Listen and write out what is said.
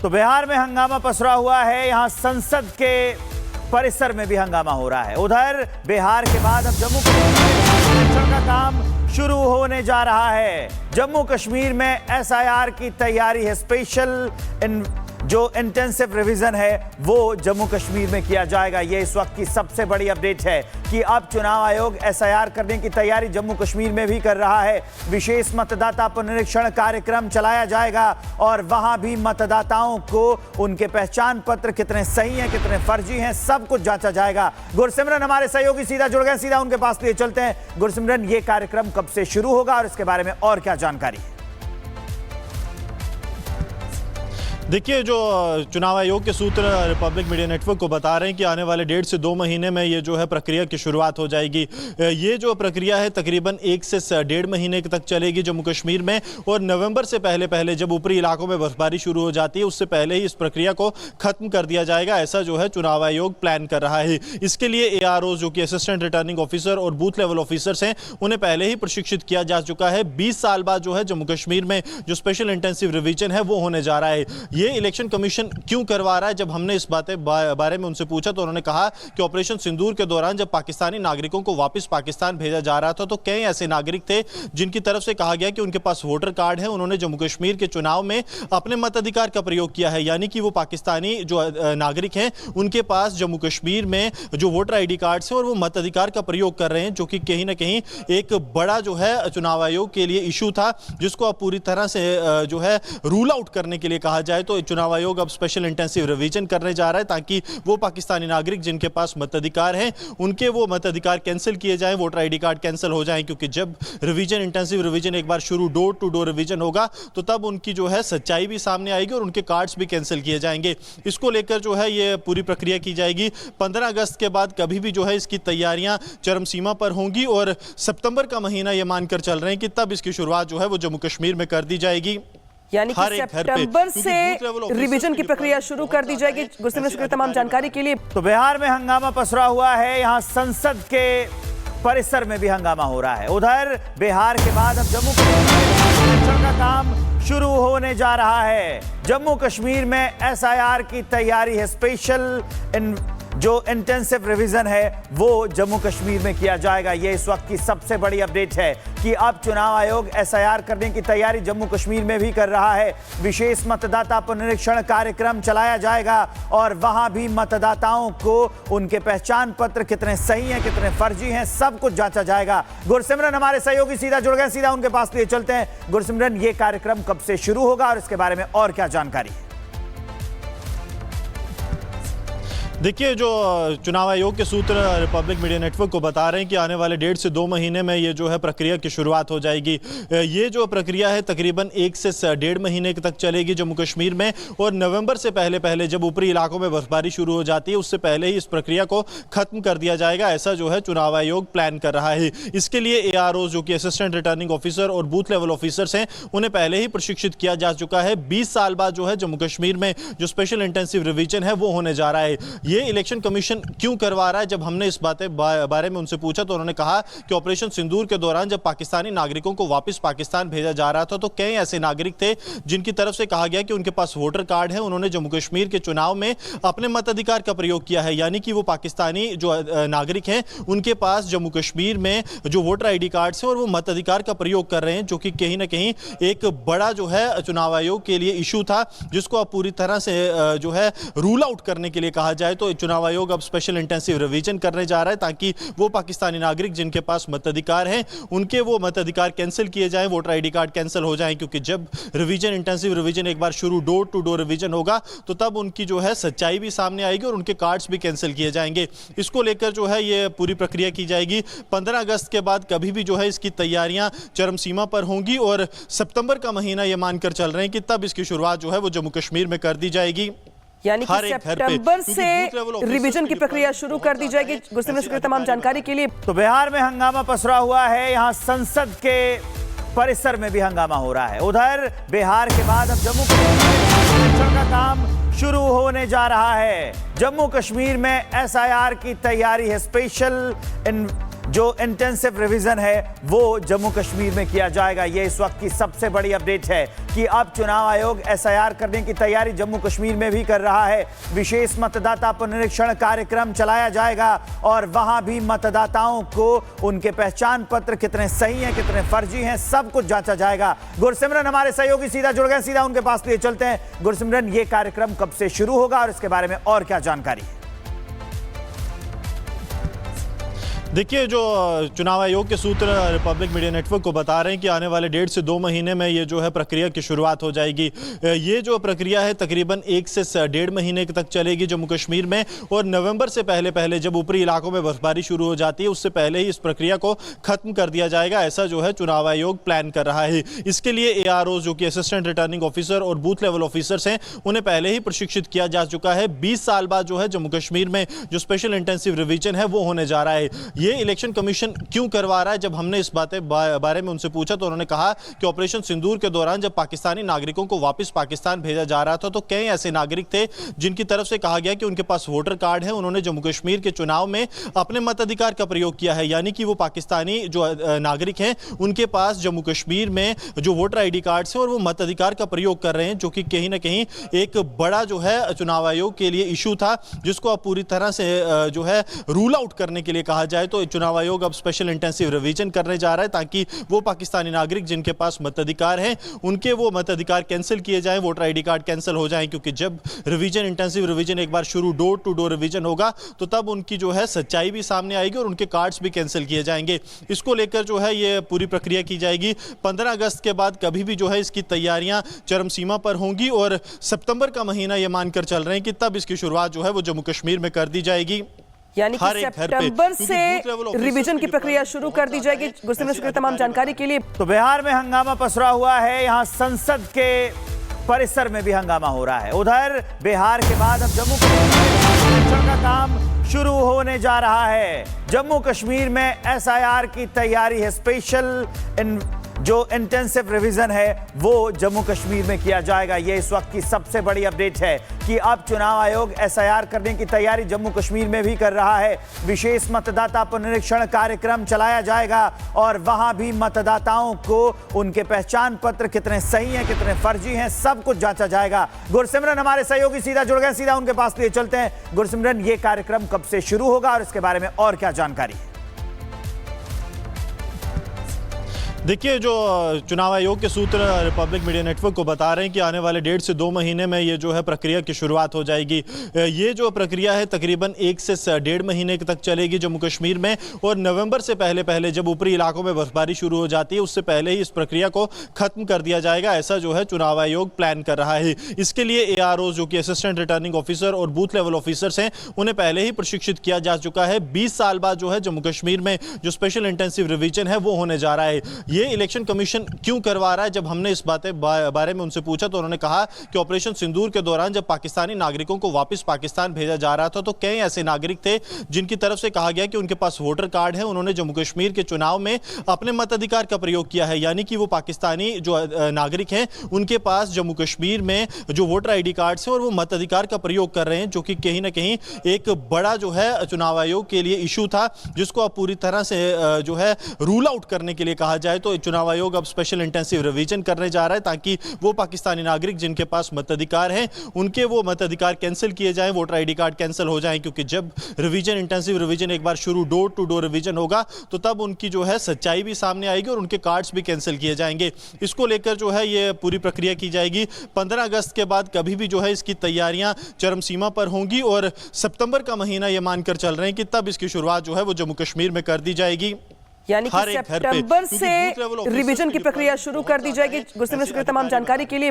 तो बिहार में हंगामा पसरा हुआ है। यहां संसद के परिसर में भी हंगामा हो रहा है। उधर बिहार के बाद अब जम्मू कश्मीर का काम शुरू होने जा रहा है। जम्मू कश्मीर में एसआईआर की तैयारी है। स्पेशल जो इंटेंसिव रिवीजन है वो जम्मू कश्मीर में किया जाएगा। ये इस वक्त की सबसे बड़ी अपडेट है कि अब चुनाव आयोग एसआईआर करने की तैयारी जम्मू कश्मीर में भी कर रहा है। विशेष मतदाता पुनरीक्षण कार्यक्रम चलाया जाएगा और वहां भी मतदाताओं को उनके पहचान पत्र कितने सही हैं, कितने फर्जी हैं, सब कुछ जांचा जाएगा। गुरसिमरन हमारे सहयोगी सीधा जुड़ गए, सीधा उनके पास लिए चलते हैं। गुरसिमरन, ये कार्यक्रम कब से शुरू होगा और इसके बारे में और क्या जानकारी है? देखिए, जो चुनाव आयोग के सूत्र रिपब्लिक मीडिया नेटवर्क को बता रहे हैं कि आने वाले 1.5 से 2 महीने में ये जो है प्रक्रिया की शुरुआत हो जाएगी। ये जो प्रक्रिया है तकरीबन 1 से 1.5 महीने तक चलेगी जम्मू कश्मीर में, और नवंबर से पहले जब ऊपरी इलाकों में बर्फबारी शुरू हो जाती है उससे पहले ही इस प्रक्रिया को खत्म कर दिया जाएगा। ऐसा जो है चुनाव आयोग प्लान कर रहा है। इसके लिए AROs जो कि असिस्टेंट रिटर्निंग ऑफिसर और बूथ लेवल ऑफिसर्स हैं, उन्हें पहले ही प्रशिक्षित किया जा चुका है। 20 साल बाद जो है जम्मू कश्मीर में जो स्पेशल इंटेंसिव रिवीजन है वो होने जा रहा है। ये इलेक्शन कमीशन क्यों करवा रहा है? जब हमने इस बारे में उनसे पूछा तो उन्होंने कहा कि ऑपरेशन सिंदूर के दौरान जब पाकिस्तानी नागरिकों को वापस पाकिस्तान भेजा जा रहा था तो कई ऐसे नागरिक थे जिनकी तरफ से कहा गया कि उनके पास वोटर कार्ड है, उन्होंने जम्मू कश्मीर के चुनाव में अपने मताधिकार का प्रयोग किया है। यानी कि वो पाकिस्तानी जो नागरिक हैं उनके पास जम्मू कश्मीर में जो वोटर ID कार्ड्स हैं और वो मताधिकार का प्रयोग कर रहे हैं, जो कि कहीं ना कहीं एक बड़ा जो है चुनाव आयोग के लिए इशू था, जिसको अब पूरी तरह से जो है रूल आउट करने के लिए कहा जाए तो चुनाव आयोग अब स्पेशल इंटेंसिव रिवीजन करने जा रहा है ताकि वो पाकिस्तानी नागरिक जिनके पास मताधिकार हैं उनके वो मताधिकार कैंसिल किए जाएं, वोटर ID कार्ड कैंसिल हो जाएं। क्योंकि जब रिवीजन इंटेंसिव रिवीजन एक बार शुरू डोर टू डोर रिवीजन होगा तो तब उनकी जो है सच्चाई भी सामने आएगी और उनके कार्ड्स भी कैंसिल किए जाएंगे। इसको लेकर जो है ये पूरी प्रक्रिया की जाएगी। 15 अगस्त के बाद कभी भी जो है इसकी तैयारियां चरम सीमा पर होंगी और सितंबर का महीना ये मानकर चल रहे हैं कि तब इसकी शुरुआत जो है वो जम्मू कश्मीर में कर दी जाएगी। यानी कि सितंबर से रिवीजन की प्रक्रिया शुरू कर दी जाएगी। गुरसिमरन, शुक्रिया तमाम जानकारी के लिए। तो बिहार में हंगामा पसरा हुआ है। यहां संसद के परिसर में भी हंगामा हो रहा है। उधर बिहार के बाद अब जम्मू कश्मीर का काम शुरू होने जा रहा है। जम्मू कश्मीर में एसआईआर की तैयारी है। स्पेशल जो इंटेंसिव रिवीजन है वो जम्मू कश्मीर में किया जाएगा। ये इस वक्त की सबसे बड़ी अपडेट है कि अब चुनाव आयोग एसआईआर करने की तैयारी जम्मू कश्मीर में भी कर रहा है। विशेष मतदाता पुनरीक्षण कार्यक्रम चलाया जाएगा और वहां भी मतदाताओं को उनके पहचान पत्र कितने सही हैं, कितने फर्जी हैं, सब कुछ जांचा जाएगा। गुरसिमरन हमारे सहयोगी सीधा जुड़ गए, सीधा उनके पास लिए चलते हैं। गुरसिमरन, ये कार्यक्रम कब से शुरू होगा और इसके बारे में और क्या जानकारी है? देखिए, जो चुनाव आयोग के सूत्र रिपब्लिक मीडिया नेटवर्क को बता रहे हैं कि आने वाले 1.5 से 2 महीने में ये जो है प्रक्रिया की शुरुआत हो जाएगी। ये जो प्रक्रिया है तकरीबन 1 से 1.5 महीने तक चलेगी जम्मू कश्मीर में, और नवंबर से पहले जब ऊपरी इलाकों में बर्फबारी शुरू हो जाती है उससे पहले ही इस प्रक्रिया को खत्म कर दिया जाएगा। ऐसा जो है चुनाव आयोग प्लान कर रहा है। इसके लिए AROs जो कि असिस्टेंट रिटर्निंग ऑफिसर और बूथ लेवल ऑफिसर्स हैं, उन्हें पहले ही प्रशिक्षित किया जा चुका है। 20 साल बाद जो है जम्मू कश्मीर में जो स्पेशल इंटेंसिव रिवीजन है वो होने जा रहा है। ये इलेक्शन कमीशन क्यों करवा रहा है? जब हमने इस बारे में उनसे पूछा तो उन्होंने कहा कि ऑपरेशन सिंदूर के दौरान जब पाकिस्तानी नागरिकों को वापस पाकिस्तान भेजा जा रहा था तो कई ऐसे नागरिक थे जिनकी तरफ से कहा गया कि उनके पास वोटर कार्ड है, उन्होंने जम्मू कश्मीर के चुनाव में अपने मताधिकार का प्रयोग किया है। यानी कि वो पाकिस्तानी जो नागरिक हैं उनके पास जम्मू कश्मीर में जो वोटर ID कार्ड्स हैं और वो मताधिकार का प्रयोग कर रहे हैं, जो कि कहीं ना कहीं एक बड़ा जो है चुनाव आयोग के लिए इशू था, जिसको अब पूरी तरह से जो है रूल आउट करने के लिए कहा जाए तो चुनाव आयोग अब स्पेशल इंटेंसिव रिवीजन करने जा रहा है ताकि वो पाकिस्तानी नागरिक जिनके पास मताधिकार हैं उनके वो मताधिकार कैंसिल किए जाएं, वोटर ID कार्ड कैंसिल हो जाएं। क्योंकि जब रिवीजन इंटेंसिव रिवीजन एक बार शुरू डोर टू डोर रिवीजन होगा तो तब उनकी जो है सच्चाई भी सामने आएगी और उनके कार्ड्स भी कैंसिल किए जाएंगे। इसको लेकर जो है ये पूरी प्रक्रिया की जाएगी। 15 अगस्त के बाद कभी भी जो है इसकी तैयारियां चरम सीमा पर होंगी और सितंबर का महीना ये मानकर चल रहे हैं कि तब इसकी शुरुआत जो है वो जम्मू कश्मीर में कर दी जाएगी। यानी कि सितंबर से रिवीजन की प्रक्रिया शुरू कर दी जाएगी। गुरसिमरन, शुक्रिया तमाम जानकारी के लिए। तो बिहार में हंगामा पसरा हुआ है। यहां संसद के परिसर में भी हंगामा हो रहा है। उधर बिहार के बाद अब जम्मू कश्मीर का काम शुरू होने जा रहा है। जम्मू कश्मीर में एसआईआर की तैयारी है। स्पेशल जो इंटेंसिव रिवीजन है वो जम्मू कश्मीर में किया जाएगा। ये इस वक्त की सबसे बड़ी अपडेट है कि अब चुनाव आयोग एसआईआर करने की तैयारी जम्मू कश्मीर में भी कर रहा है। विशेष मतदाता पुनरीक्षण कार्यक्रम चलाया जाएगा और वहां भी मतदाताओं को उनके पहचान पत्र कितने सही हैं, कितने फर्जी हैं, सब कुछ जांचा जाएगा। गुरसिमरन हमारे सहयोगी सीधा जुड़ गए, सीधा उनके पास लिए चलते हैं। गुरसिमरन, ये कार्यक्रम कब से शुरू होगा और इसके बारे में और क्या जानकारी है? देखिए, जो चुनाव आयोग के सूत्र रिपब्लिक मीडिया नेटवर्क को बता रहे हैं कि आने वाले 1.5 से 2 महीने में ये जो है प्रक्रिया की शुरुआत हो जाएगी। ये जो प्रक्रिया है तकरीबन 1 से 1.5 महीने तक चलेगी जम्मू कश्मीर में, और नवंबर से पहले जब ऊपरी इलाकों में बर्फबारी शुरू हो जाती है उससे पहले ही इस प्रक्रिया को खत्म कर दिया जाएगा, ऐसा जो है चुनाव आयोग प्लान कर रहा है। इसके लिए AROs जो कि असिस्टेंट रिटर्निंग ऑफिसर और बूथ लेवल ऑफिसर्स हैं, उन्हें पहले ही प्रशिक्षित किया जा चुका है। 20 साल बाद जो है जम्मू कश्मीर में जो स्पेशल इंटेंसिव रिवीजन है वो होने जा रहा है। ये इलेक्शन कमीशन क्यों करवा रहा है? जब हमने इस बारे में उनसे पूछा तो उन्होंने कहा कि ऑपरेशन सिंदूर के दौरान जब पाकिस्तानी नागरिकों को वापस पाकिस्तान भेजा जा रहा था तो कई ऐसे नागरिक थे जिनकी तरफ से कहा गया कि उनके पास वोटर कार्ड है, उन्होंने जम्मू कश्मीर के चुनाव में अपने मताधिकार का प्रयोग किया है, यानी कि वो पाकिस्तानी जो नागरिक हैं उनके पास जम्मू कश्मीर में जो वोटर ID कार्ड्स हैं और वो मताधिकार का प्रयोग कर रहे हैं, जो कि कहीं ना कहीं एक बड़ा जो है चुनाव आयोग के लिए इशू था, जिसको अब पूरी तरह से जो है रूल आउट करने के लिए कहा जाए। तो चुनाव आयोग अब स्पेशल इंटेंसिव रिवीजन करने जा रहा है ताकि वो पाकिस्तानी नागरिक जिनके पास मताधिकार हैं उनके वो मताधिकार कैंसिल किए जाएं, वोटर ID कार्ड कैंसिल हो जाएं, क्योंकि जब रिवीजन इंटेंसिव रिवीजन एक बार शुरू डोर टू डोर रिवीजन होगा तो तब उनकी जो है सच्चाई भी सामने आएगी और उनके कार्ड्स भी कैंसिल किए जाएंगे। इसको लेकर जो है ये पूरी प्रक्रिया की जाएगी। 15 अगस्त के बाद कभी भी जो है इसकी तैयारियां चरम सीमा पर होंगी और सितंबर का महीना ये मानकर चल रहे हैं कि तब इसकी शुरुआत जो है वो जम्मू कश्मीर में कर दी जाएगी। यानी कि सितंबर से रिवीजन की प्रक्रिया शुरू कर दी जाएगी। गुरसिमरन, शुक्रिया तमाम जानकारी के लिए। तो बिहार में हंगामा पसरा हुआ है, यहाँ संसद के परिसर में भी हंगामा हो रहा है। उधर बिहार के बाद अब जम्मू कश्मीर का काम शुरू होने जा रहा है। जम्मू कश्मीर में SIR की तैयारी है। स्पेशल जो इंटेंसिव रिवीजन है वो जम्मू कश्मीर में किया जाएगा। ये इस वक्त की सबसे बड़ी अपडेट है कि अब चुनाव आयोग SIR करने की तैयारी जम्मू कश्मीर में भी कर रहा है। विशेष मतदाता पुनरीक्षण कार्यक्रम चलाया जाएगा और वहां भी मतदाताओं को उनके पहचान पत्र कितने सही हैं, कितने फर्जी हैं, सब कुछ जांचा जाएगा। गुरसिमरन हमारे सहयोगी सीधा जुड़ गए, सीधा उनके पास लिए चलते हैं। गुरसिमरन, ये कार्यक्रम कब से शुरू होगा और इसके बारे में और क्या जानकारी है? देखिए, जो चुनाव आयोग के सूत्र रिपब्लिक मीडिया नेटवर्क को बता रहे हैं कि आने वाले 1.5 से 2 महीने में ये जो है प्रक्रिया की शुरुआत हो जाएगी। ये जो प्रक्रिया है तकरीबन 1 से 1.5 महीने तक चलेगी जम्मू कश्मीर में, और नवंबर से पहले जब ऊपरी इलाकों में बर्फबारी शुरू हो जाती है उससे पहले ही इस प्रक्रिया को खत्म कर दिया जाएगा, ऐसा जो है चुनाव आयोग प्लान कर रहा है। इसके लिए AROs जो कि असिस्टेंट रिटर्निंग ऑफिसर और बूथ लेवल ऑफिसर्स हैं, उन्हें पहले ही प्रशिक्षित किया जा चुका है। 20 साल बाद जो है जम्मू कश्मीर में जो स्पेशल इंटेंसिव रिवीजन है वो होने जा रहा है। ये इलेक्शन कमीशन क्यों करवा रहा है? जब हमने इस बारे में उनसे पूछा तो उन्होंने कहा कि ऑपरेशन सिंदूर के दौरान जब पाकिस्तानी नागरिकों को वापस पाकिस्तान भेजा जा रहा था तो कई ऐसे नागरिक थे जिनकी तरफ से कहा गया कि उनके पास वोटर कार्ड है, उन्होंने जम्मू कश्मीर के चुनाव में अपने मताधिकार का प्रयोग किया है, यानी कि वो पाकिस्तानी जो नागरिक हैं उनके पास जम्मू कश्मीर में जो वोटर ID कार्ड्स हैं और वो मताधिकार का प्रयोग कर रहे हैं, जो कि कहीं ना कहीं एक बड़ा जो है चुनाव आयोग के लिए इशू था, जिसको अब पूरी तरह से जो है रूल आउट करने के लिए कहा जाए। तो चुनाव आयोग अब स्पेशल इंटेंसिव रिवीजन करने जा रहा है ताकि वो पाकिस्तानी नागरिक जिनके पास मताधिकार हैं उनके वो मताधिकार कैंसिल किए जाएं, वोटर ID कार्ड कैंसिल हो जाएं, क्योंकि जब रिवीजन इंटेंसिव रिवीजन एक बार शुरू डोर टू डोर रिवीजन होगा तो तब उनकी जो है सच्चाई भी सामने आएगी और उनके कार्ड्स भी कैंसिल किए जाएंगे। इसको लेकर जो है ये पूरी प्रक्रिया की जाएगी। 15 अगस्त के बाद कभी भी जो है इसकी तैयारियां चरम सीमा पर होंगी और सितंबर का महीना ये मानकर चल रहे हैं कि तब इसकी शुरुआत जो है वो जम्मू कश्मीर में कर दी जाएगी। यानी कि सितंबर से रिवीजन की प्रक्रिया शुरू कर दी जाएगी। गुरसिमरन, शुक्रिया तमाम जानकारी के लिए।